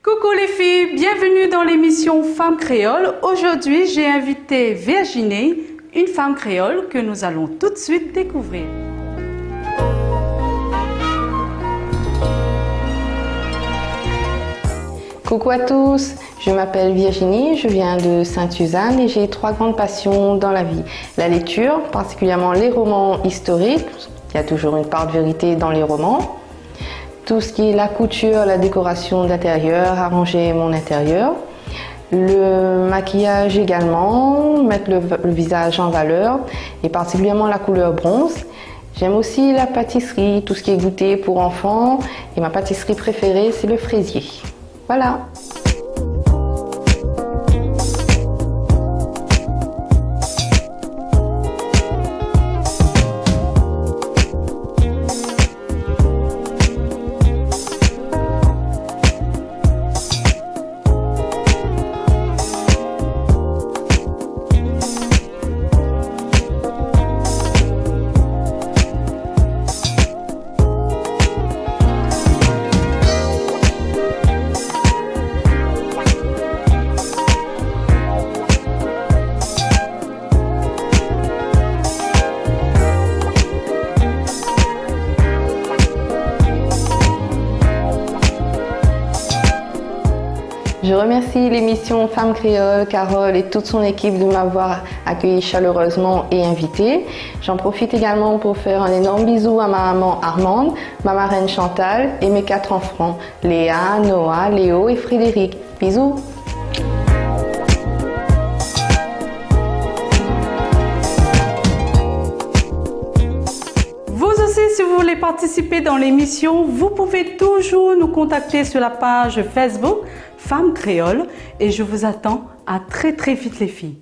Coucou les filles, bienvenue dans l'émission Femmes Créoles. Aujourd'hui, j'ai invité Virginie, une femme créole que nous allons tout de suite découvrir. Coucou à tous, je m'appelle Virginie, je viens de Sainte-Suzanne et j'ai 3 grandes passions dans la vie. La lecture, particulièrement les romans historiques, il y a toujours une part de vérité dans les romans. Tout ce qui est la couture, la décoration d'intérieur, arranger mon intérieur. Le maquillage également, mettre le visage en valeur et particulièrement la couleur bronze. J'aime aussi la pâtisserie, tout ce qui est goûter pour enfants et ma pâtisserie préférée c'est le fraisier. Voilà. Je remercie l'émission Femmes Créoles, Carole et toute son équipe de m'avoir accueilli chaleureusement et invitée. J'en profite également pour faire un énorme bisou à ma maman Armande, ma marraine Chantal et mes 4 enfants, Léa, Noah, Léo et Frédéric. Bisous! Vous aussi, si vous voulez participer dans l'émission, vous pouvez toujours nous contacter sur la page Facebook Femmes Créoles et je vous attends à très vite les filles.